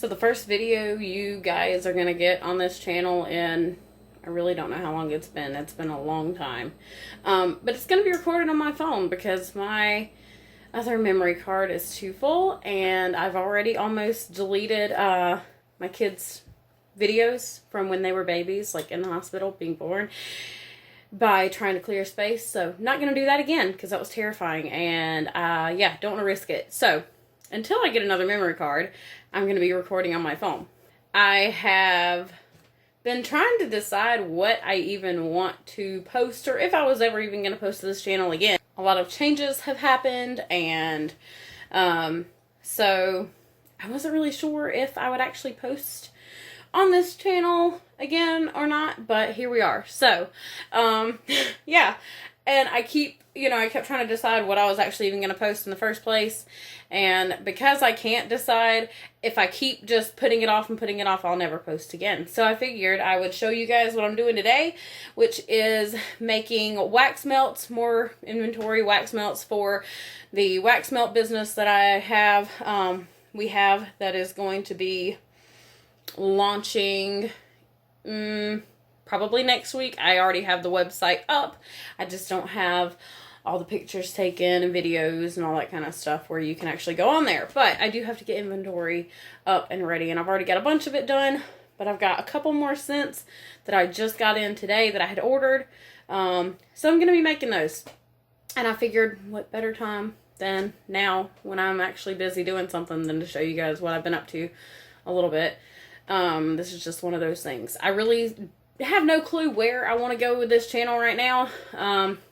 So the first video you guys are going to get on this channel in, I really don't know how long it's been. It's been a long time. But it's going to be recorded on my phone because my other memory card is too full. And I've already almost deleted my kids' videos from when they were babies, like in the hospital, being born, by trying to clear space. So not going to do that again because that was terrifying. And yeah, don't want to risk it. So until I get another memory card, I'm going to be recording on my phone. I have been trying to decide what I even want to post, or if I was ever even going to post to this channel again. A lot of changes have happened, and so I wasn't really sure if I would actually post on this channel again or not, but here we are. So yeah, and I kept trying to decide what I was actually even going to post in the first place, and because I can't decide, if I keep just putting it off and putting it off, I'll never post again. So I figured I would show you guys what I'm doing today, which is making wax melts, more inventory wax melts for the wax melt business that I have. We have that is going to be launching probably next week. I already have the website up. I just don't have all the pictures taken and videos and all that kind of stuff where you can actually go on there. But I do have to get inventory up and ready, and I've already got a bunch of it done, but I've got a couple more scents that I just got in today that I had ordered. So I'm going to be making those. And I figured what better time than now when I'm actually busy doing something than to show you guys what I've been up to a little bit. This is just one of those things. I really have no clue where I want to go with this channel right now.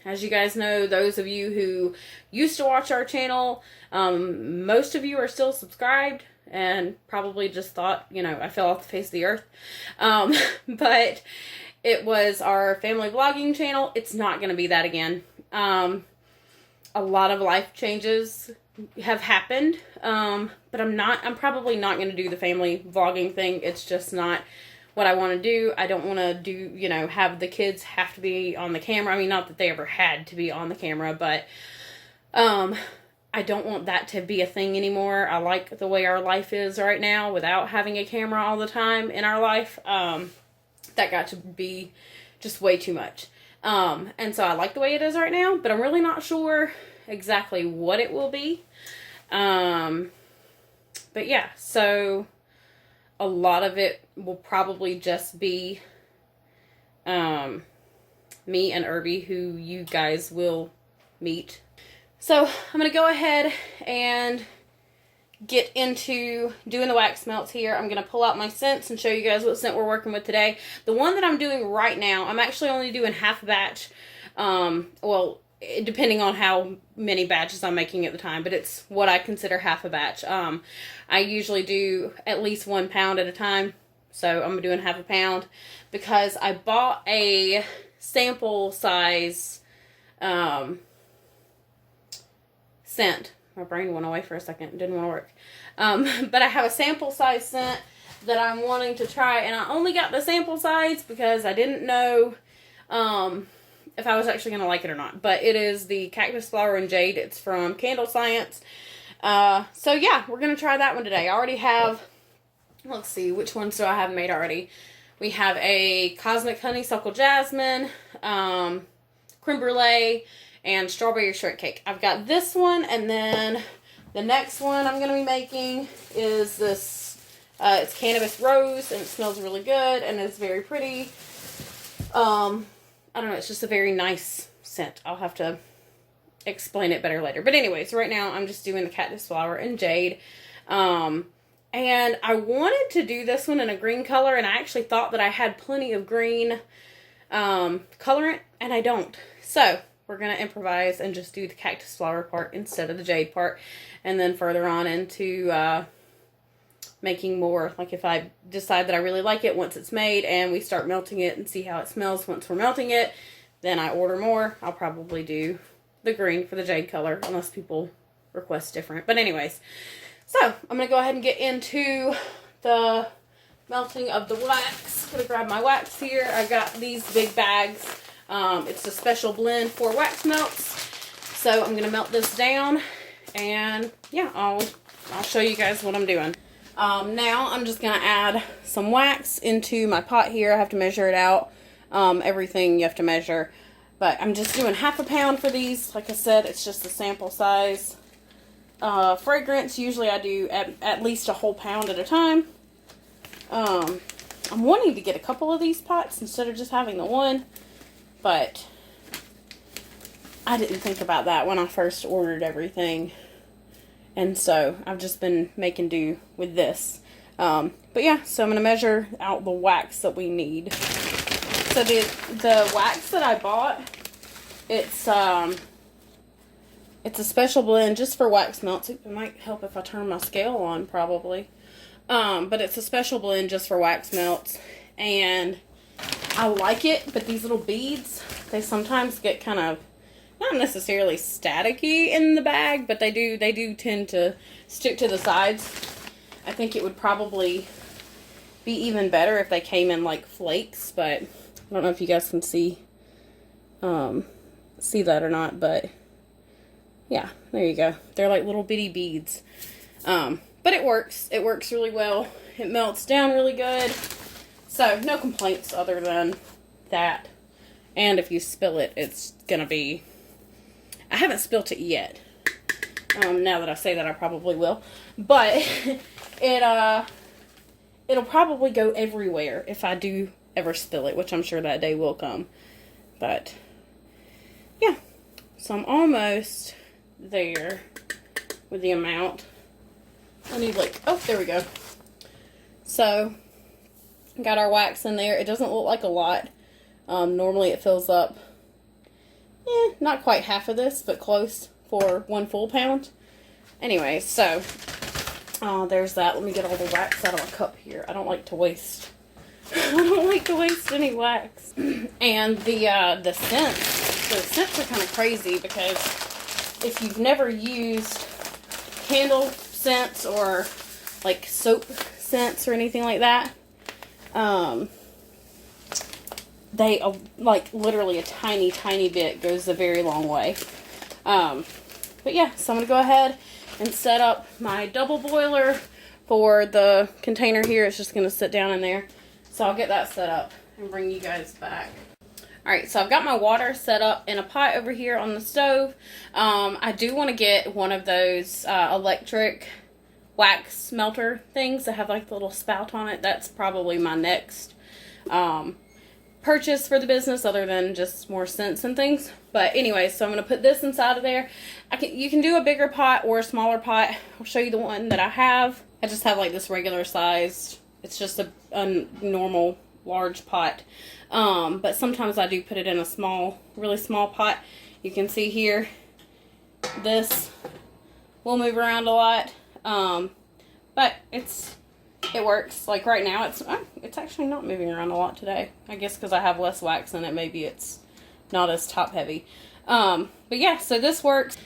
As you guys know, those of you who used to watch our channel, most of you are still subscribed and probably just thought, I fell off the face of the earth. But it was our family vlogging channel. It's not going to be that again. A lot of life changes have happened, but I'm probably not going to do the family vlogging thing. It's just not what I want to do. I don't want to do, have the kids have to be on the camera. I mean, not that they ever had to be on the camera, but I don't want that to be a thing anymore. I like the way our life is right now without having a camera all the time in our life. That got to be just way too much. And so I like the way it is right now, but I'm really not sure exactly what it will be. But yeah, so a lot of it will probably just be me and Irby, who you guys will meet. So I'm going to go ahead and get into doing the wax melts here. I'm going to pull out my scents and show you guys what scent we're working with today. The one that I'm doing right now, I'm actually only doing half a batch. Well, depending on how many batches I'm making at the time, but it's what I consider half a batch. I usually do at least 1 pound at a time, so I'm doing half a pound because I bought a sample size scent. My brain went away for a second. It didn't want to work. But I have a sample size scent that I'm wanting to try, and I only got the sample size because I didn't know if I was actually going to like it or not. But it is the Cactus Flower and Jade. It's from Candle Science. So yeah, we're going to try that one today. I already have, let's see, which ones do I have made already? We have a Cosmic Honeysuckle Jasmine, Creme Brulee, and Strawberry Shortcake. I've got this one, and then the next one I'm going to be making is this, it's Cannabis Rose, and it smells really good, and it's very pretty. I don't know, it's just a very nice scent. I'll have to explain it better later. But anyways, right now I'm just doing the Cactus Flower and Jade. And I wanted to do this one in a green color, and I actually thought that I had plenty of green colorant, and I don't. So we're going to improvise and just do the Cactus Flower part instead of the Jade part. And then further on into making more, like if I decide that I really like it once it's made and we start melting it and see how it smells once we're melting it, then I order more. I'll probably do the green for the Jade color unless people request different. But anyways, so I'm going to go ahead and get into the melting of the wax. I'm going to grab my wax here. I got these big bags. It's a special blend for wax melts. So I'm going to melt this down, and yeah, I'll show you guys what I'm doing. Now I'm just going to add some wax into my pot here. I have to measure it out. Everything you have to measure. But I'm just doing half a pound for these. Like I said, it's just a sample size. Fragrance, usually I do at least a whole pound at a time. I'm wanting to get a couple of these pots instead of just having the one. But I didn't think about that when I first ordered everything. And so I've just been making do with this. But yeah, so I'm going to measure out the wax that we need. So the wax that I bought, it's a special blend just for wax melts. It might help if I turn my scale on, probably. But it's a special blend just for wax melts. And I like it, but these little beads, they sometimes get kind of, not necessarily staticky in the bag, but they do tend to stick to the sides. I think it would probably be even better if they came in like flakes, but I don't know if you guys can see that or not, but yeah, there you go. They're like little bitty beads. But it works. It works really well. It melts down really good. So no complaints other than that. And if you spill it, it's gonna be, I haven't spilt it yet. Now that I say that, I probably will. But it'll probably go everywhere if I do ever spill it, which I'm sure that day will come. But yeah, so I'm almost there with the amount. I need like, oh, there we go. So got our wax in there. It doesn't look like a lot. Normally it fills up, not quite half of this, but close for 1 full pound. Anyway, so there's that. Let me get all the wax out of my cup here. I don't like to waste. I don't like to waste any wax. And the scents are kind of crazy because if you've never used candle scents or like soap scents or anything like that, they like literally a tiny bit goes a very long way. But yeah, so I'm gonna go ahead and set up my double boiler for the container here. It's just gonna sit down in there, so I'll get that set up and bring you guys back. Alright, so I've got my water set up in a pot over here on the stove. I do want to get one of those electric wax melter things that have like the little spout on it. That's probably my next purchase for the business, other than just more scents and things. But anyway, so I'm going to put this inside of there. You can do a bigger pot or a smaller pot. I'll show you the one that I have. I just have like this regular sized, it's just a normal large pot. But sometimes I do put it in a small, really small pot. You can see here, this will move around a lot. But it works. Like right now, it's actually not moving around a lot today. I guess because I have less wax in it, maybe it's not as top heavy. But yeah, so this works.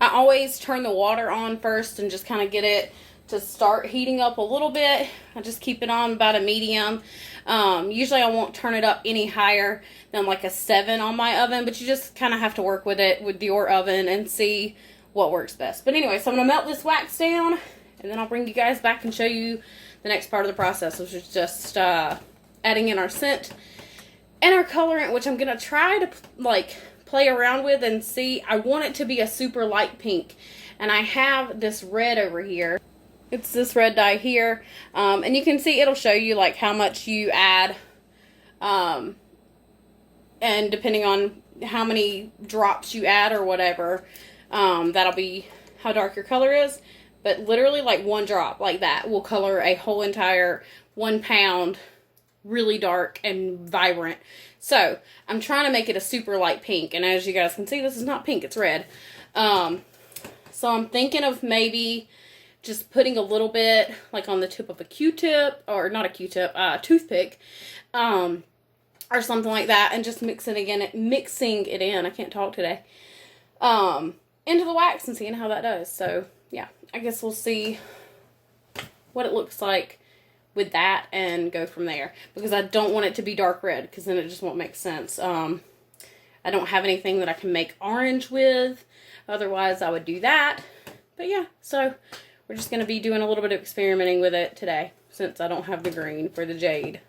I always turn the water on first and just kind of get it to start heating up a little bit. I just keep it on about a medium. Usually I won't turn it up any higher than like a 7 on my oven, but you just kind of have to work with it with your oven and see what works best. But anyway, so I'm going to melt this wax down, and then I'll bring you guys back and show you the next part of the process, which is just adding in our scent and our colorant, which I'm going to try to like play around with and see. I want it to be a super light pink, and I have this red over here. It's this red dye here, and you can see it'll show you like how much you add, and depending on how many drops you add or whatever, that'll be how dark your color is. But literally like 1 drop like that will color a whole entire 1 pound really dark and vibrant. So I'm trying to make it a super light pink, and as you guys can see, this is not pink, it's red. So I'm thinking of maybe just putting a little bit like on the tip of a Q-tip, or not a Q-tip, toothpick, or something like that, and just mixing it in, I can't talk today, into the wax and seeing how that does. So yeah, I guess we'll see what it looks like with that and go from there, because I don't want it to be dark red, because then it just won't make sense. I don't have anything that I can make orange with, otherwise I would do that. But yeah, so we're just going to be doing a little bit of experimenting with it today, since I don't have the green for the jade.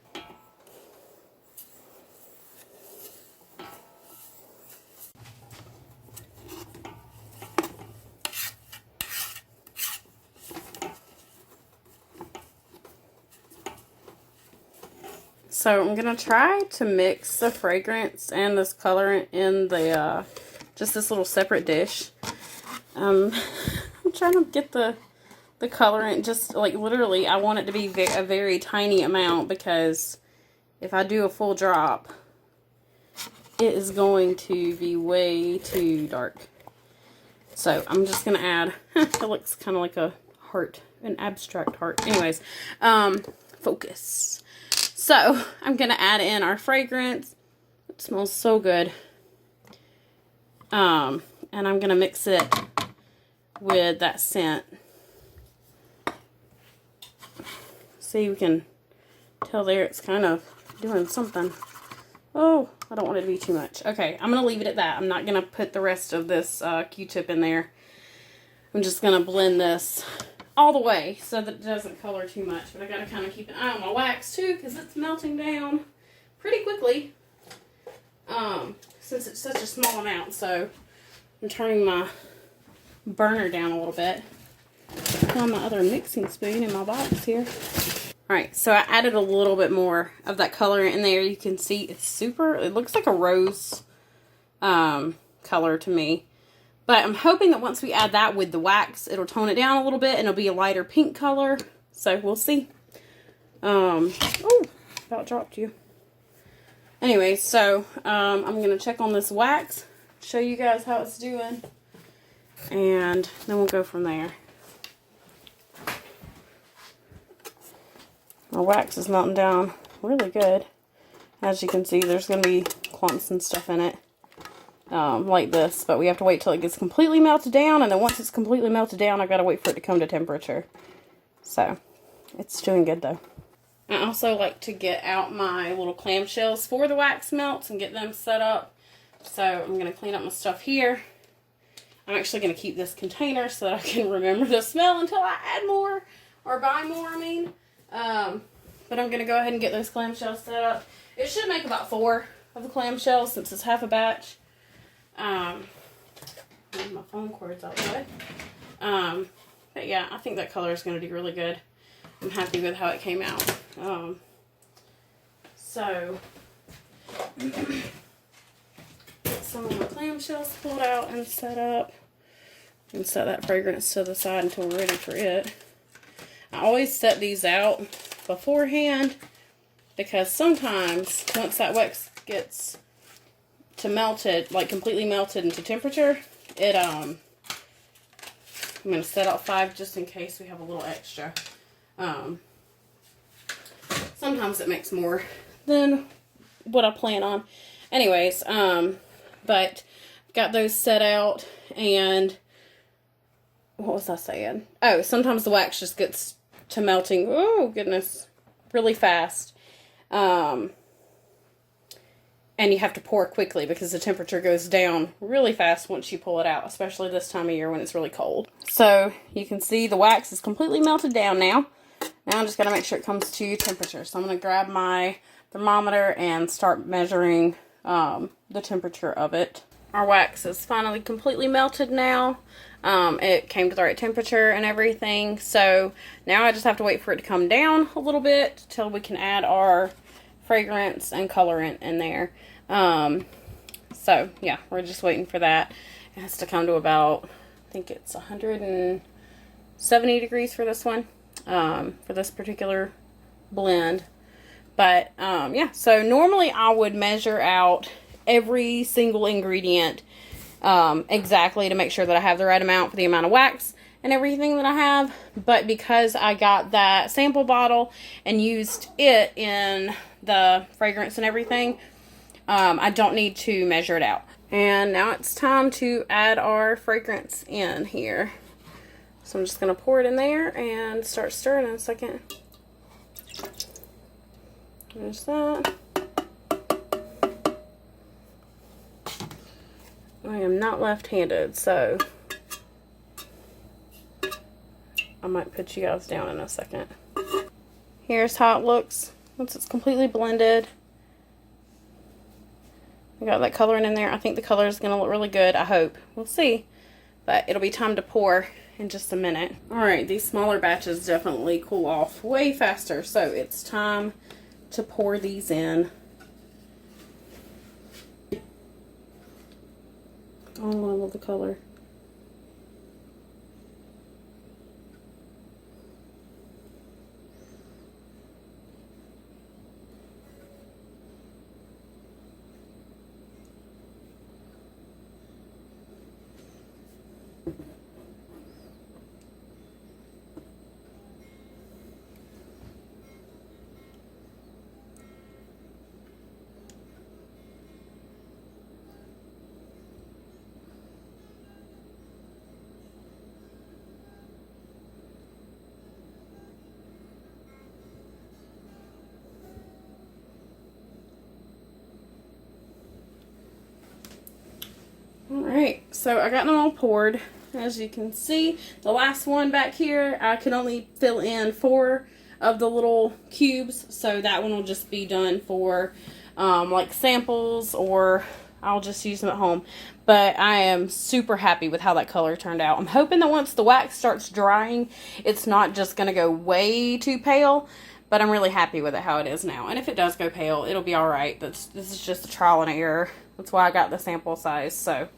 So I'm going to try to mix the fragrance and this colorant in the, just this little separate dish. I'm trying to get the colorant just, like, literally, I want it to be a very tiny amount, because if I do a full drop, it is going to be way too dark. So I'm just going to add, it looks kind of like a heart, an abstract heart. Anyways, focus. So I'm going to add in our fragrance. It smells so good. And I'm going to mix it with that scent. See, we can tell there it's kind of doing something. Oh, I don't want it to be too much. Okay, I'm going to leave it at that. I'm not going to put the rest of this Q-tip in there. I'm just going to blend this all the way so that it doesn't color too much. But I got to kind of keep an eye on my wax too, because it's melting down pretty quickly. Since it's such a small amount, so I'm turning my burner down a little bit. On my other mixing spoon in my box here. Alright, so I added a little bit more of that color in there. You can see it's super, it looks like a rose color to me. But I'm hoping that once we add that with the wax, it'll tone it down a little bit and it'll be a lighter pink color. So we'll see. Oh, about dropped you. Anyway, so I'm going to check on this wax, show you guys how it's doing, and then we'll go from there. Our wax is melting down really good. As you can see, there's going to be clumps and stuff in it. Like this, but we have to wait till it gets completely melted down, and then once it's completely melted down, I've got to wait for it to come to temperature. So, it's doing good though. I also like to get out my little clamshells for the wax melts and get them set up. So, I'm going to clean up my stuff here. I'm actually going to keep this container so that I can remember the smell until I add more, or buy more, I mean. But I'm going to go ahead and get those clamshells set up. It should make about 4 of the clamshells since it's half a batch. My phone cord's outside. But yeah, I think that color is going to do really good. I'm happy with how it came out. So, get some of my clamshells pulled out and set up. And set that fragrance to the side until we're ready for it. I always set these out beforehand, because sometimes once that wax gets to melted, like completely melted into temperature, it I'm going to set out 5 just in case we have a little extra. Sometimes it makes more than what I plan on. Anyways, but got those set out, and what was I saying? Oh, sometimes the wax just gets to melting, oh goodness, really fast. And you have to pour quickly because the temperature goes down really fast once you pull it out, especially this time of year when it's really cold. So you can see the wax is completely melted down now. Now I'm just going to make sure it comes to temperature. So I'm going to grab my thermometer and start measuring the temperature of it. Our wax is finally completely melted now. It came to the right temperature and everything. So now I just have to wait for it to come down a little bit till we can add our fragrance and colorant in there. So yeah, we're just waiting for that. It has to come to about, I think it's 170 degrees for this one, for this particular blend. But yeah, so normally I would measure out every single ingredient exactly to make sure that I have the right amount for the amount of wax and everything that I have. But because I got that sample bottle and used it in the fragrance and everything, I don't need to measure it out. And now it's time to add our fragrance in here. So I'm just going to pour it in there and start stirring in a second. There's that. I am not left-handed, so I might put you guys down in a second. Here's how it looks once it's completely blended. I got that coloring in there. I think the color is going to look really good. I hope. We'll see. But it'll be time to pour in just a minute. Alright, these smaller batches definitely cool off way faster. So it's time to pour these in. Oh, I love the color. Alright, so I got them all poured. As you can see, the last one back here, I could only fill in 4 of the little cubes, so that one will just be done for like samples, or I'll just use them at home. But I am super happy with how that color turned out. I'm hoping that once the wax starts drying, it's not just going to go way too pale, but I'm really happy with it how it is now. And if it does go pale, it'll be alright. This is just a trial and error. That's why I got the sample size. So,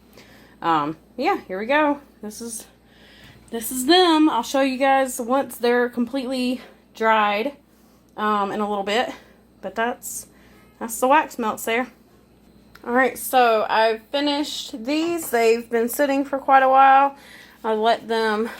yeah, here we go. This is them. I'll show you guys once they're completely dried in a little bit. But that's the wax melts there. Alright, so I've finished these. They've been sitting for quite a while. I let them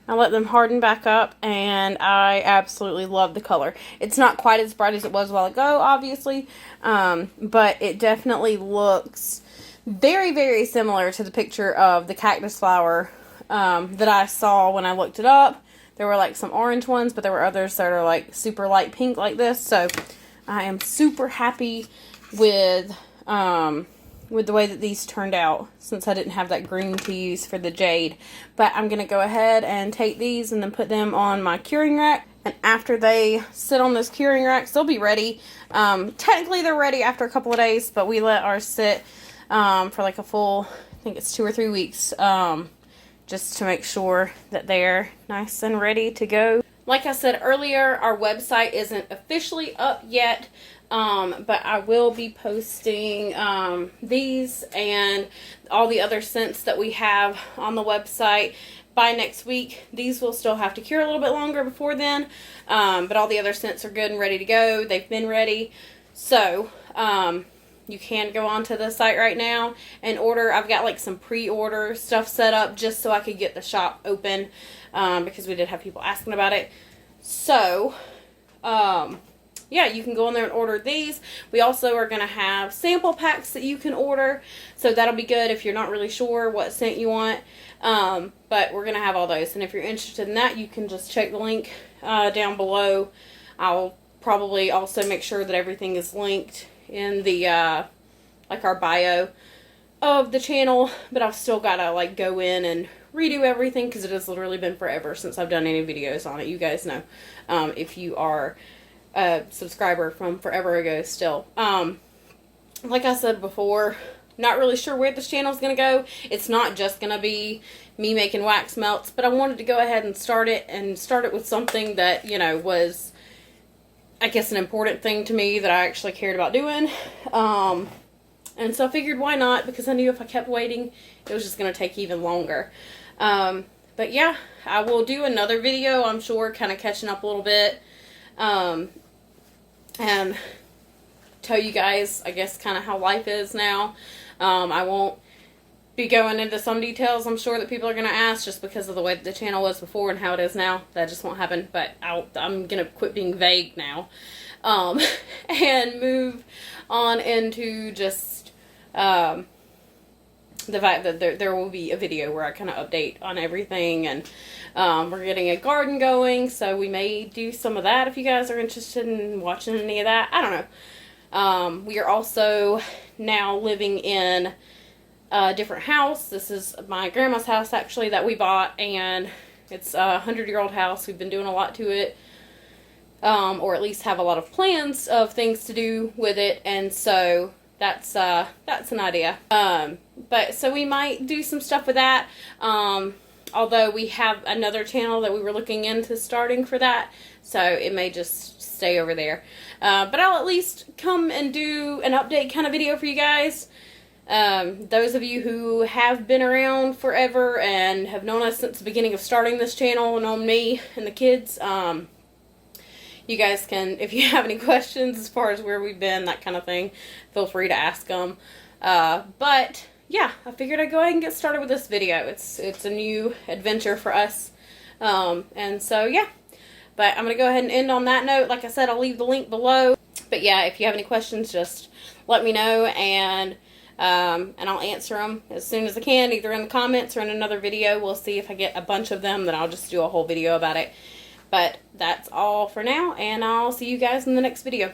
harden back up, and I absolutely love the color. It's not quite as bright as it was a while ago, obviously, but it definitely looks very, very similar to the picture of the cactus flower that I saw when I looked it up. There were like some orange ones, but there were others that are like super light pink like this. So I am super happy with the way that these turned out, since I didn't have that green to use for the jade. But I'm going to go ahead and take these and then put them on my curing rack. And after they sit on those curing racks, they'll be ready. Technically they're ready after a couple of days, but we let ours sit for like a full, I think it's 2 or 3 weeks, just to make sure that they're nice and ready to go. Like I said earlier, our website isn't officially up yet. But I will be posting these and all the other scents that we have on the website by next week. These will still have to cure a little bit longer before then, but all the other scents are good and ready to go. They've been ready. So you can go onto the site right now and order. I've got like some pre-order stuff set up just so I could get the shop open, because we did have people asking about it. So yeah, you can go in there and order these. We also are going to have sample packs that you can order. So that'll be good if you're not really sure what scent you want. But we're going to have all those. And if you're interested in that, you can just check the link down below. I'll probably also make sure that everything is linked in the, like our bio of the channel. But I've still got to like go in and redo everything, because it has literally been forever since I've done any videos on it. You guys know, if you are a subscriber from forever ago still. Like I said before, not really sure where this channel is going to go. It's not just going to be me making wax melts, but I wanted to go ahead and start it with something that, you know, was, I guess, an important thing to me that I actually cared about doing. And so I figured, why not? Because I knew if I kept waiting, it was just going to take even longer. But yeah, I will do another video, I'm sure, kind of catching up a little bit. And tell you guys, I guess, kind of how life is now. I won't be going into some details, I'm sure, that people are going to ask, just because of the way that the channel was before and how it is now. That just won't happen, but I'm going to quit being vague now. And move on into just the fact that there will be a video where I kind of update on everything. And we're getting a garden going, so we may do some of that if you guys are interested in watching any of that. I don't know. We are also now living in a different house. This is my grandma's house, actually, that we bought, and It's a 100-year-old house. We've been doing a lot to it. Or at least have a lot of plans of things to do with it, and so that's an idea. But so we might do some stuff with that. Although we have another channel that we were looking into starting for that, so it may just stay over there. But I'll at least come and do an update kind of video for you guys. Those of you who have been around forever and have known us since the beginning of starting this channel, and known me and the kids, you guys can, if you have any questions as far as where we've been, that kind of thing, feel free to ask them. But yeah, I figured I'd go ahead and get started with this video. It's a new adventure for us. And so yeah, but I'm going to go ahead and end on that note. Like I said, I'll leave the link below. But yeah, if you have any questions, just let me know, and I'll answer them as soon as I can, either in the comments or in another video. We'll see if I get a bunch of them, then I'll just do a whole video about it. But that's all for now, and I'll see you guys in the next video.